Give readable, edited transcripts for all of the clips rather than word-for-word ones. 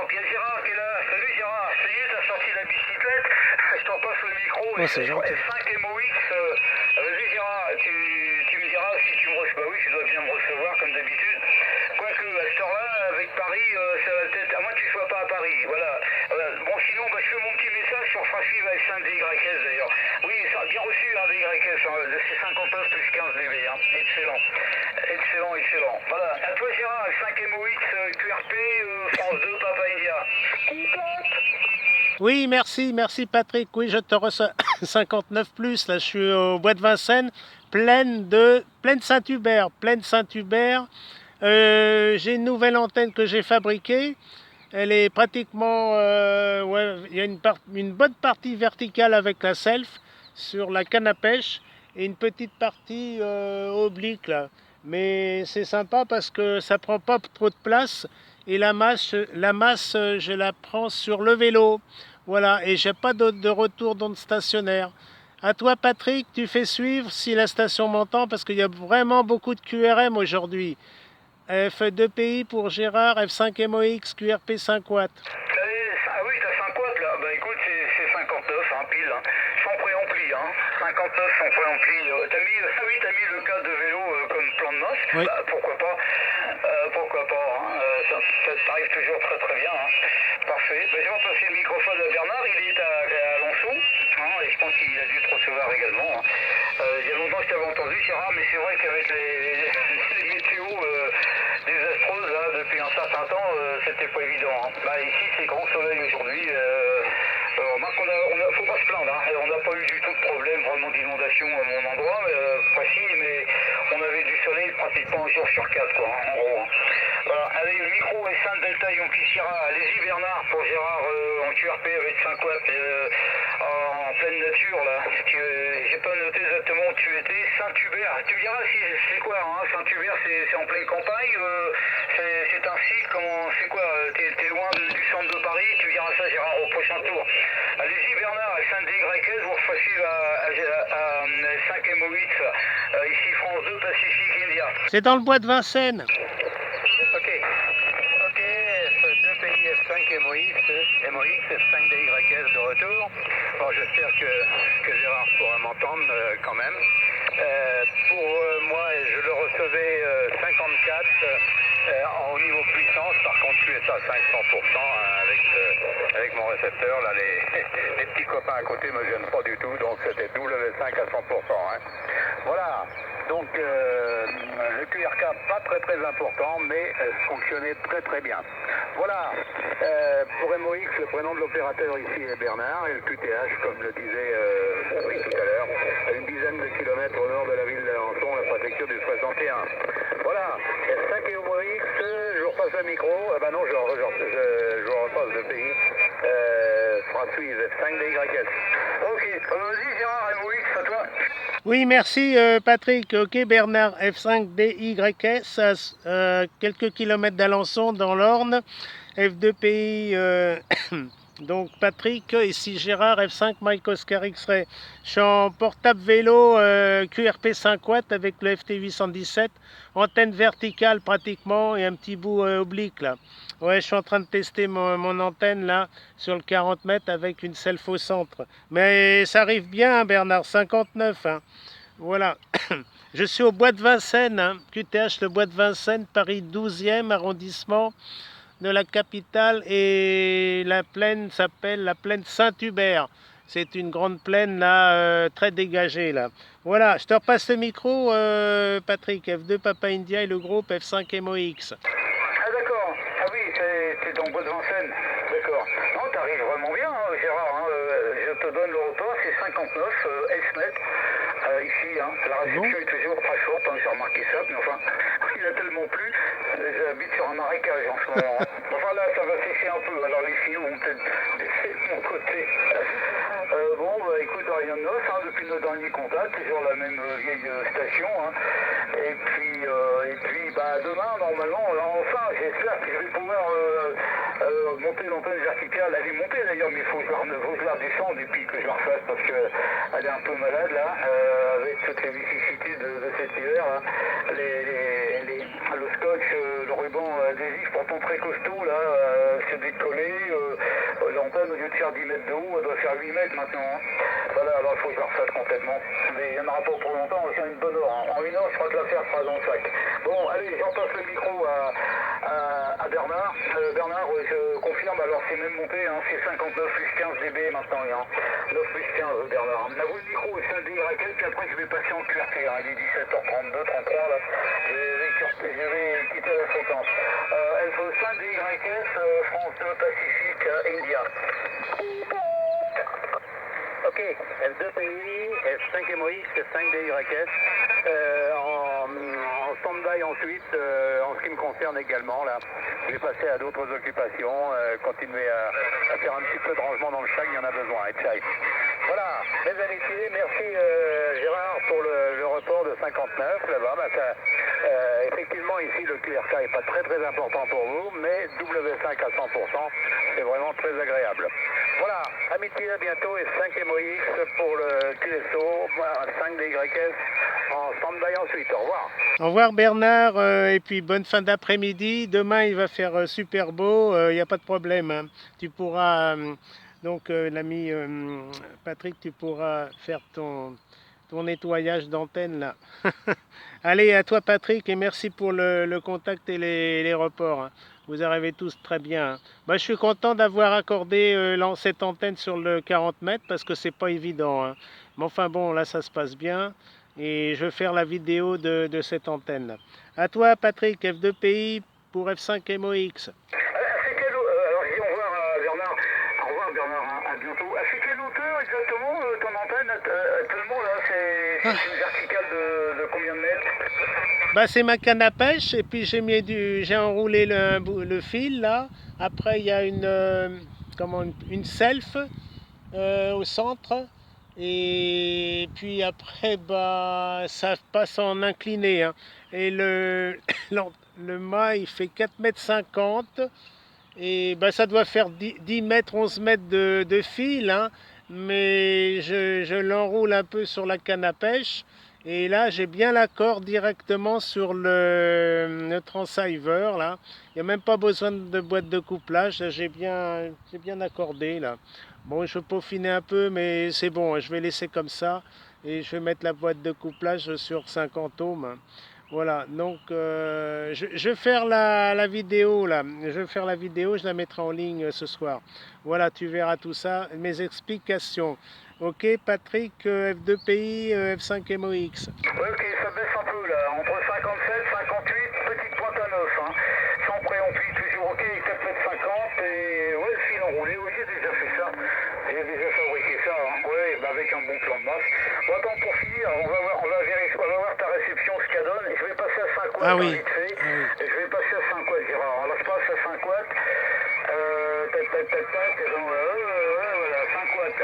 attends, il y a Gérard qui est là. Salut Gérard, ça y est, t'as sorti la bicyclette. Je t'en passe le micro. Oh, c'est gentil. F5 MOX. Vas-y Gérard, tu me diras si tu me reçois. Bah oui, tu dois bien me recevoir comme d'habitude. Quoique, à cette heure-là, avec Paris, ça va peut-être. À moins que tu sois pas à Paris. Voilà. Bon, sinon, bah, je fais mon petit message sur Fractive avec 5 DYS d'ailleurs. Oui, ça a bien reçu un DYS. C'est 59 plus 15 dB. Hein. Excellent. Excellent, excellent. Voilà. À toi Gérard, 5 MOX, QRP, France 2, Papa India. Oui, merci Patrick. Oui, je te reçois 59 plus. Là, je suis au bois de Vincennes, plaine Saint-Hubert, j'ai une nouvelle antenne que j'ai fabriquée. Elle est pratiquement, ouais, il y a une bonne partie verticale avec la self sur la canne à pêche et une petite partie oblique là. Mais c'est sympa parce que ça prend pas trop de place et la masse, je la prends sur le vélo. Voilà, et j'ai pas de retour d'onde stationnaire. À toi Patrick, tu fais suivre si la station m'entend parce qu'il y a vraiment beaucoup de QRM aujourd'hui. F2PI pour Gérard, F5 MOX, QRP 5 watts. Ah oui, t'as 5 watts là. Bah écoute, c'est 59, hein, pile. Hein. Sans préampli, hein. 59 sans préampli. T'as mis le cas de vélo comme plan de noce. Oui. Bah, pourquoi pas. Pourquoi pas. Hein. Ça arrive toujours très très bien. Hein. Parfait. Bah, je vais passer le microphone à Bernard. Il est à Alençon. Hein, et je pense qu'il a dû te recevoir également. Hein. Il y a longtemps que je t'avais entendu, Gérard, mais c'est vrai qu'avec les météos désastreuses là, depuis un certain temps, c'était pas évident. Hein. Bah, ici, c'est grand soleil aujourd'hui. Remarque, faut pas se plaindre. Hein. On n'a pas eu du tout de problème vraiment d'inondation à mon endroit précis, mais on avait du soleil pratiquement un jour sur 4, quoi, hein, en gros. Hein. Voilà. Allez, le micro est 5 Delta Yankee Sierra. Allez-y Bernard pour Gérard en QRP avec 5 watts en pleine nature là. J'ai pas noté exactement où tu étais. Saint-Hubert. Tu me diras si c'est quoi, hein, Saint-Hubert, c'est en pleine campagne. C'est un site, c'est quoi? T'es loin du centre de Paris. Tu me diras ça Gérard au prochain tour. Allez-y Bernard, 5 DYS, vous refacile à 5 MO8, ici France 2 Pacifique India. C'est dans le bois de Vincennes. Ok, F2 pays F5 MOX, F5 DYS de retour. Bon, j'espère que Gérard pourra m'entendre quand même. Pour moi, je le recevais 54 au niveau puissance. Par contre, je suis à 500% avec mon récepteur. Là, les petits copains à côté me gênent pas du tout. Donc, c'était W5 à 100%. Hein. Voilà. Donc, le QRK, pas très important, mais fonctionnait très bien. Voilà. Pour MOX, le prénom de l'opérateur ici est Bernard, et le QTH, comme le disait Patrick tout à l'heure, à une dizaine de kilomètres au nord de la ville d'Alençon, la préfecture du 61. Voilà. F5 et MOX, je vous repasse le micro. Non, je vous repasse le pays. Suisse, F5 DYS. Ok, vas-y Gérard, MOX, à toi. Oui, merci Patrick. Ok, Bernard, F5 DYS, à quelques kilomètres d'Alençon, dans l'Orne. F2PI, donc Patrick, ici Gérard, F5 Mike Oscar X-Ray. Je suis en portable vélo QRP 5 watts avec le FT817, antenne verticale pratiquement et un petit bout oblique là. Ouais, je suis en train de tester mon antenne là sur le 40 mètres avec une self au centre. Mais ça arrive bien, Bernard, 59. Hein. Voilà. Je suis au bois de Vincennes, hein. QTH, le bois de Vincennes, Paris 12e arrondissement de la capitale, et la plaine s'appelle la plaine Saint-Hubert. C'est une grande plaine là, très dégagée là. Voilà, je te repasse le micro, Patrick. F2 Papa India et le groupe F5 MOX. Ah d'accord, ah oui, c'est dans Bois de Vincennes, d'accord. Non, t'arrives vraiment bien, hein, Gérard, hein, je te donne le repas, c'est 59 S-net, ici, hein. La réception est toujours très forte, hein, j'ai remarqué ça, mais enfin, il a tellement plu, j'habite sur un marécage en ce moment. Hein. Enfin là, ça va sécher un peu, alors les signaux vont peut-être baisser de mon côté. Bon, bah écoute, rien de neuf, hein, depuis notre dernier contact, toujours la même vieille station, hein. Et puis bah, demain, normalement, là, enfin, j'espère que je vais pouvoir monter l'antenne verticale. Elle est montée d'ailleurs, mais il faut que je la redescende et puis que je la refasse parce qu'elle est un peu malade là, avec toutes les vicissitudes de cet hiver. Là. Le scotch, le ruban adhésif pour j'entends très costaud là, se décoller. L'antenne, au lieu de faire 10 mètres de haut, elle doit faire 8 mètres maintenant. Hein. Voilà, alors il faut que je la refasse complètement. Mais il n'y en aura pas pour longtemps, c'est une bonne heure. Hein. En une heure, je crois que l'affaire sera dans le sac. Bon, allez, j'en passe le micro à Bernard. Bernard, ouais, je confirme, alors c'est même monté, hein, c'est 59 plus 15 dB maintenant. Hein. 9 plus 15, Bernard. À vous le micro, c'est un DYL, puis après je vais passer en QRT. Hein. Il est 17h32, 33 là. Je vais quitter la fréquence. F5 DYS, France 2 Pacifique, India. Ok, F2 PI, F5 MOX, 5 DYS. En stand-by ensuite, en ce qui me concerne également, là, je vais passer à d'autres occupations, continuer à faire un petit peu de rangement dans le sac, il y en a besoin. Et tchai. Voilà, mesdames et messieurs, merci Gérard pour le report de 59 là-bas. Bah, effectivement, ici, le QRK n'est pas très très important pour vous, mais W5 à 100%, c'est vraiment très agréable. Voilà, amitié, à bientôt et 5 MOX pour le QSO, 5 DYS en stand-by ensuite. Au revoir. Au revoir Bernard, et puis bonne fin d'après-midi. Demain il va faire super beau, il n'y a pas de problème. Hein. Tu pourras, donc l'ami Patrick, tu pourras faire ton nettoyage d'antenne là. Allez, à toi Patrick, et merci pour le contact et les reports. Hein. Vous arrivez tous très bien. Hein. Bah, je suis content d'avoir accordé cette antenne sur le 40 mètres parce que c'est pas évident. Hein. Mais enfin bon, là ça se passe bien. Et je vais faire la vidéo de cette antenne. Là. À toi Patrick, F2PI pour F5 MOX. Alors je dis au revoir Bernard. Au revoir Bernard, hein, à bientôt. C'est quelle hauteur exactement ton antenne actuellement là? C'est une verticale de combien de mètres? Bah, c'est ma canne à pêche et puis j'ai enroulé le fil là. Après il y a une self au centre. Et puis après, bah, ça passe en incliné. Hein. Et le mât, il fait 4,50 m. Et bah, ça doit faire 10 mètres, 11 mètres de fil. Hein. Mais je l'enroule un peu sur la canne à pêche. Et là, j'ai bien l'accord directement sur le transceiver. Là. Il n'y a même pas besoin de boîte de couplage. J'ai bien accordé là. Bon, je vais peaufiner un peu, mais c'est bon, je vais laisser comme ça. Et je vais mettre la boîte de couplage sur 50 ohms. Voilà, donc je vais faire la vidéo là. Je vais faire la vidéo, je la mettrai en ligne ce soir. Voilà, tu verras tout ça, mes explications. Ok, Patrick, F2PI, F5 MOX. Ok, ça baisse un peu là, entre 57, 58, petite pointe à 9. Hein. Sans préampli, toujours ok, 4,50 m. Et ouais, le fil enroulé, oui, j'ai déjà fait ça. J'ai déjà fabriqué ça, hein. Ouais, bah avec un bon plan de masse. Bon, attends, pour finir, on va voir ta réception, ce qu'elle donne. Et je vais passer à 5 watts, Ah oui. vite fait. Ah oui. Et je vais passer à 5 watts, Gérard. Alors je passe à 5 watts. Voilà, 5 watts.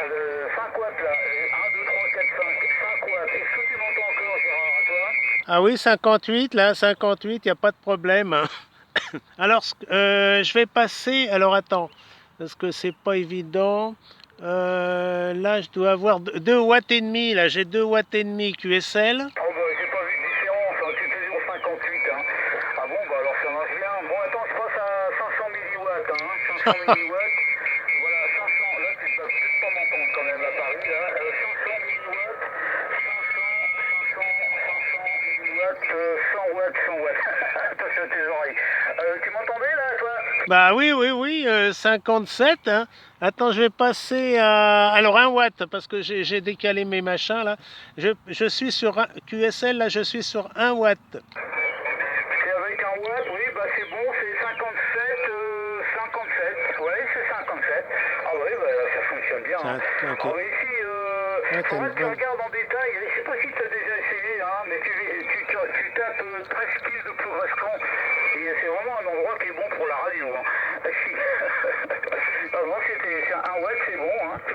5 watts là. 1, 2, 3, 4, 5. 5 watts. Est-ce que tu m'entends encore, Gérard, à toi? Ah oui, 58, là, 58, il n'y a pas de problème. Hein. Alors, je vais passer. Alors, attends, parce que c'est pas évident. Là, je dois avoir 2 watts et demi. Là, j'ai 2 watts et demi QSL. Oh, bah, j'ai pas vu de différence. Hein. Tu es toujours 58. Hein. Ah bon, bah alors ça marche bien. Bon, attends, je passe à 500 milliwatts. Hein. 500 milliwatts. Voilà, 500. Là, tu vas peut-être pas m'entendre quand même à Paris. Là. 500 milliwatts. 500 milliwatts. 100 watts, 100 watts. Attention à tes oreilles. Tu m'entendais là, toi? Bah oui, 57. Hein. Attends, je vais passer à... Alors 1 watt, parce que j'ai décalé mes machins là. Je suis sur QSL, là je suis sur 1 watt. C'est avec 1 watt, oui, bah c'est bon, c'est 57, 57. Ouais, c'est 57. Ah oui, bah ça fonctionne bien. Hein. Okay. Alors ici, faudrait que tu regardes en détail. Je sais pas si tu as déjà essayé, hein, mais tu tapes 13 kills de progress cran. Et c'est vraiment un endroit qui est bon pour la radio. Hein. C'est 1 watt, c'est bon. Hein. Tu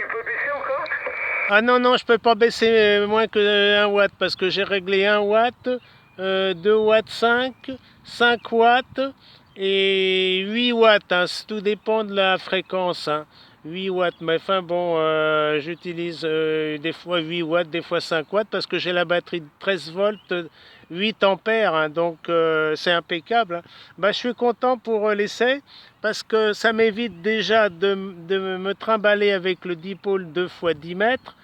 peux baisser encore? Ah non, je peux pas baisser moins que 1 watt parce que j'ai réglé 1 watt, 2 watts 5, 5 watts et 8 watts. Hein. Tout dépend de la fréquence. Hein. 8 watts. Mais enfin bon, j'utilise des fois 8 watts, des fois 5 watts parce que j'ai la batterie de 13 volts, 8 ampères, hein, donc c'est impeccable, hein. Bah, je suis content pour l'essai parce que ça m'évite déjà de me trimballer avec le dipôle 2 x 10 mètres.